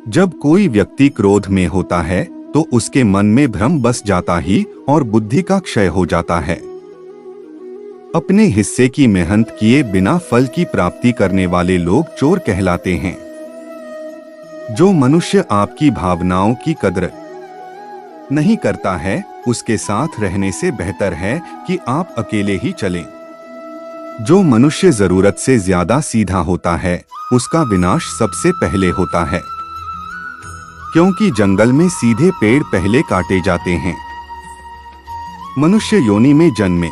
जब कोई व्यक्ति क्रोध में होता है तो उसके मन में भ्रम बस जाता ही और बुद्धि का क्षय हो जाता है। अपने हिस्से की मेहनत किए बिना फल की प्राप्ति करने वाले लोग चोर कहलाते हैं। जो मनुष्य आपकी भावनाओं की कदर नहीं करता है, उसके साथ रहने से बेहतर है कि आप अकेले ही चलें। जो मनुष्य जरूरत से ज्यादा सीधा होता है, उसका विनाश सबसे पहले होता है, क्योंकि जंगल में सीधे पेड़ पहले काटे जाते हैं। मनुष्य योनि में जन्मे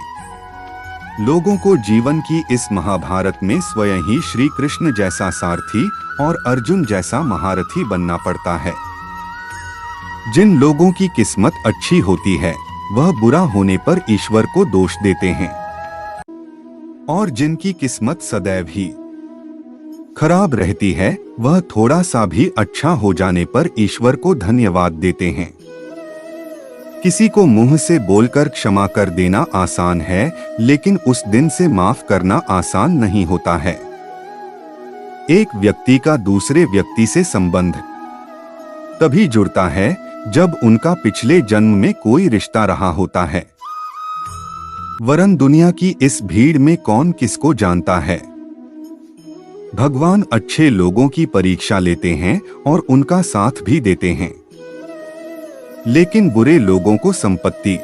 लोगों को जीवन की इस महाभारत में स्वयं ही श्री कृष्ण जैसा सारथी और अर्जुन जैसा महारथी बनना पड़ता है। जिन लोगों की किस्मत अच्छी होती है, वह बुरा होने पर ईश्वर को दोष देते हैं, और जिनकी किस्मत सदैव ही खराब रहती है, वह थोड़ा सा भी अच्छा हो जाने पर ईश्वर को धन्यवाद देते हैं। किसी को मुंह से बोलकर क्षमा कर देना आसान है, लेकिन उस दिन से माफ करना आसान नहीं होता है। एक व्यक्ति का दूसरे व्यक्ति से संबंध तभी जुड़ता है जब उनका पिछले जन्म में कोई रिश्ता रहा होता है। वरन दुनिया की इस भीड़ में कौन किसको जानता है। भगवान अच्छे लोगों की परीक्षा लेते हैं और उनका साथ भी देते हैं, लेकिन बुरे लोगों को संपत्ति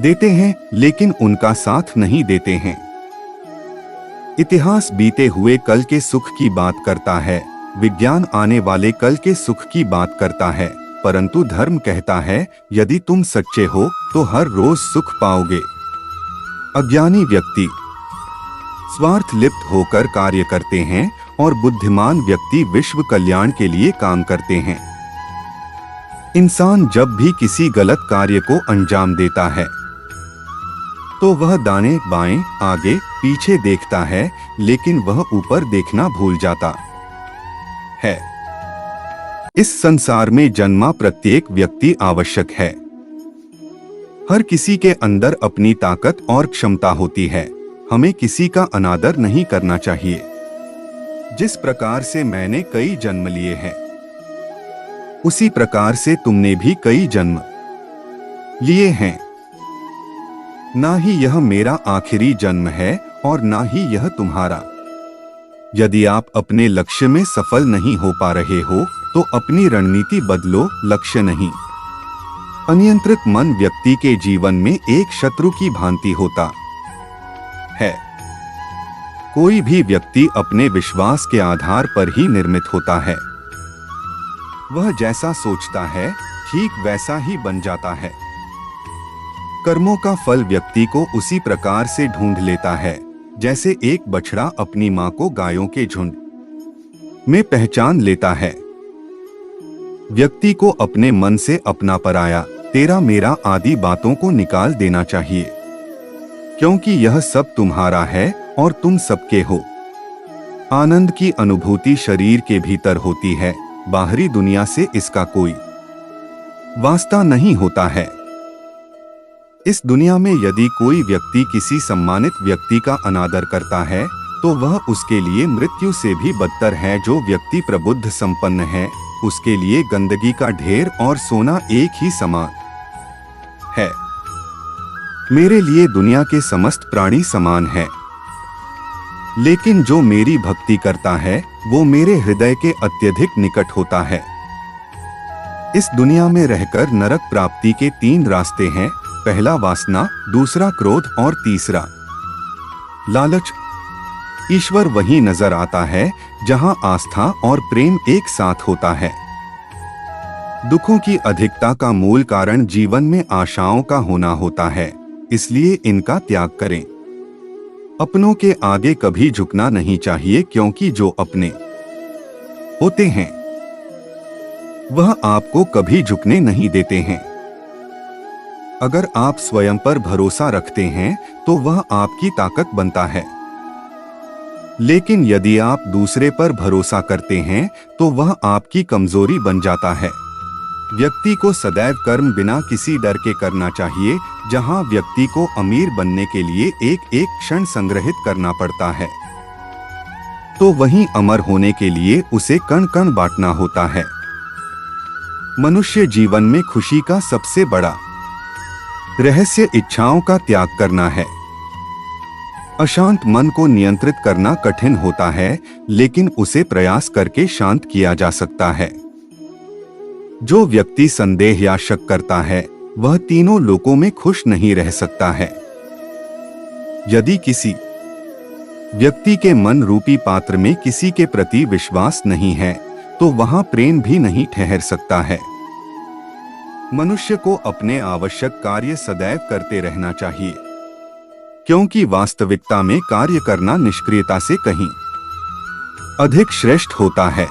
देते हैं, लेकिन उनका साथ नहीं देते हैं। इतिहास बीते हुए कल के सुख की बात करता है, विज्ञान आने वाले कल के सुख की बात करता है, परंतु धर्म कहता है यदि तुम सच्चे हो तो हर रोज सुख पाओगे। अज्ञानी व्यक्ति स्वार्थ लिप्त होकर कार्य करते हैं और बुद्धिमान व्यक्ति विश्व कल्याण के लिए काम करते हैं। इंसान जब भी किसी गलत कार्य को अंजाम देता है तो वह दाएं बाएं आगे पीछे देखता है, लेकिन वह ऊपर देखना भूल जाता है। इस संसार में जन्मा प्रत्येक व्यक्ति आवश्यक है। हर किसी के अंदर अपनी ताकत और क्षमता होती है। हमें किसी का अनादर नहीं करना चाहिए। जिस प्रकार से मैंने कई जन्म लिए हैं, उसी प्रकार से तुमने भी कई जन्म लिए हैं। ना ही यह मेरा आखिरी जन्म है और ना ही यह तुम्हारा। यदि आप अपने लक्ष्य में सफल नहीं हो पा रहे हो तो अपनी रणनीति बदलो, लक्ष्य नहीं। अनियंत्रित मन व्यक्ति के जीवन में एक शत्रु की भांति होता है। कोई भी व्यक्ति अपने विश्वास के आधार पर ही निर्मित होता है। वह जैसा सोचता है ठीक वैसा ही बन जाता है। कर्मों का फल व्यक्ति को उसी प्रकार से ढूंढ लेता है जैसे एक बछड़ा अपनी मां को गायों के झुंड में पहचान लेता है। व्यक्ति को अपने मन से अपना पराया, तेरा मेरा आदि बातों को निकाल देना चाहिए, क्योंकि यह सब तुम्हारा है और तुम सबके हो। आनंद की अनुभूति शरीर के भीतर होती है, बाहरी दुनिया से इसका कोई वास्ता नहीं होता है। इस दुनिया में यदि कोई व्यक्ति किसी सम्मानित व्यक्ति का अनादर करता है तो वह उसके लिए मृत्यु से भी बदतर है। जो व्यक्ति प्रबुद्ध संपन्न है, उसके लिए गंदगी का ढेर और सोना एक ही समान है। मेरे लिए दुनिया के समस्त प्राणी समान है, लेकिन जो मेरी भक्ति करता है वो मेरे हृदय के अत्यधिक निकट होता है। इस दुनिया में रहकर नरक प्राप्ति के 3 रास्ते हैं। पहला वासना, दूसरा क्रोध और तीसरा लालच। ईश्वर वहीं नजर आता है जहां आस्था और प्रेम एक साथ होता है। दुखों की अधिकता का मूल कारण जीवन में आशाओं का होना होता है, इसलिए इनका त्याग करें। अपनों के आगे कभी झुकना नहीं चाहिए, क्योंकि जो अपने होते हैं वह आपको कभी झुकने नहीं देते हैं। अगर आप स्वयं पर भरोसा रखते हैं तो वह आपकी ताकत बनता है, लेकिन यदि आप दूसरे पर भरोसा करते हैं तो वह आपकी कमजोरी बन जाता है। व्यक्ति को सदैव कर्म बिना किसी डर के करना चाहिए। जहां व्यक्ति को अमीर बनने के लिए एक एक क्षण संग्रहित करना पड़ता है, तो वहीं अमर होने के लिए उसे कण कण बांटना होता है। मनुष्य जीवन में खुशी का सबसे बड़ा रहस्य इच्छाओं का त्याग करना है। अशांत मन को नियंत्रित करना कठिन होता है, लेकिन उसे प्रयास करके शांत किया जा सकता है। जो व्यक्ति संदेह या शक करता है, वह तीनों लोकों में खुश नहीं रह सकता है। यदि किसी व्यक्ति के मन रूपी पात्र में किसी के प्रति विश्वास नहीं है, तो वहां प्रेम भी नहीं ठहर सकता है। मनुष्य को अपने आवश्यक कार्य सदैव करते रहना चाहिए, क्योंकि वास्तविकता में कार्य करना निष्क्रियता से कहीं अधिक श्रेष्ठ होता है।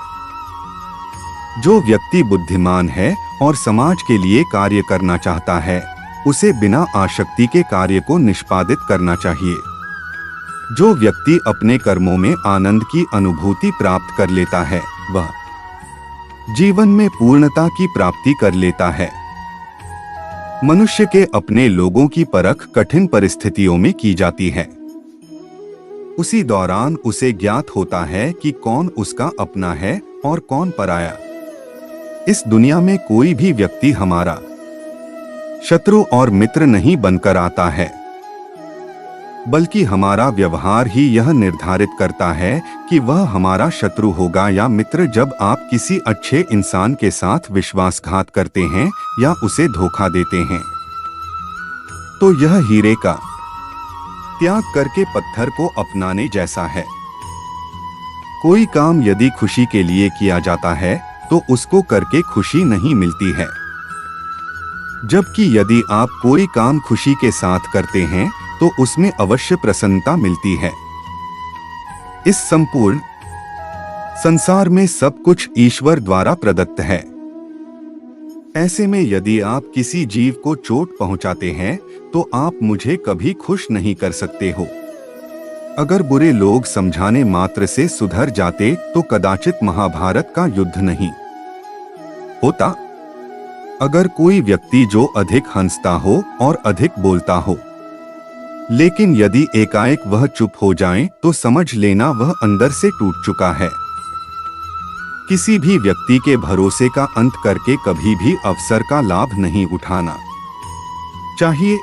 जो व्यक्ति बुद्धिमान है और समाज के लिए कार्य करना चाहता है, उसे बिना आसक्ति के कार्य को निष्पादित करना चाहिए। जो व्यक्ति अपने कर्मों में आनंद की अनुभूति प्राप्त कर लेता है, वह जीवन में पूर्णता की प्राप्ति कर लेता है। मनुष्य के अपने लोगों की परख कठिन परिस्थितियों में की जाती है। उसी दौरान उसे ज्ञात होता है कि कौन उसका अपना है और कौन पराया। इस दुनिया में कोई भी व्यक्ति हमारा शत्रु और मित्र नहीं बनकर आता है, बल्कि हमारा व्यवहार ही यह निर्धारित करता है कि वह हमारा शत्रु होगा या मित्र। जब आप किसी अच्छे इंसान के साथ विश्वासघात करते हैं या उसे धोखा देते हैं, तो यह हीरे का त्याग करके पत्थर को अपनाने जैसा है। कोई काम यदि खुशी के लिए किया जाता है, तो उसको करके खुशी नहीं मिलती है, जबकि यदि आप कोई काम खुशी के साथ करते हैं, तो उसमें अवश्य प्रसन्नता मिलती है। इस संपूर्ण संसार में सब कुछ ईश्वर द्वारा प्रदत्त है। ऐसे में यदि आप किसी जीव को चोट पहुंचाते हैं, तो आप मुझे कभी खुश नहीं कर सकते हो। अगर बुरे लोग समझाने मात्र से सुधर जाते, तो कदाचित महाभारत का युद्ध नहीं होता। अगर कोई व्यक्ति जो अधिक हंसता हो और अधिक बोलता हो, लेकिन यदि एकाएक वह चुप हो जाए, तो समझ लेना वह अंदर से टूट चुका है। किसी भी व्यक्ति के भरोसे का अंत करके कभी भी अवसर का लाभ नहीं उठाना चाहिए।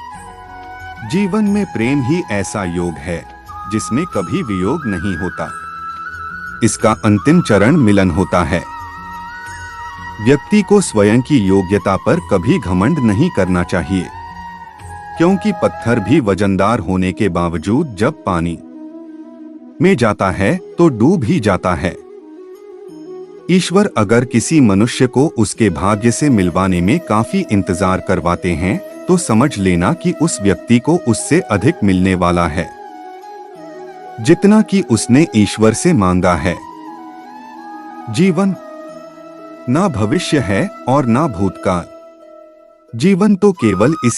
जीवन में प्रेम ही ऐसा योग है जिसमें कभी वियोग नहीं होता। इसका अंतिम चरण मिलन होता है। व्यक्ति को स्वयं की योग्यता पर कभी घमंड नहीं करना चाहिए, क्योंकि पत्थर भी वजनदार होने के बावजूद जब पानी में जाता है तो डूब ही जाता है। ईश्वर अगर किसी मनुष्य को उसके भाग्य से मिलवाने में काफी इंतजार करवाते हैं, तो समझ लेना कि उस व्यक्ति को उससे अधिक मिलने वाला है, जितना कि उसने ईश्वर से मांगा है। जीवन ना भविष्य है और ना भूतकाल। जीवन तो केवल इसी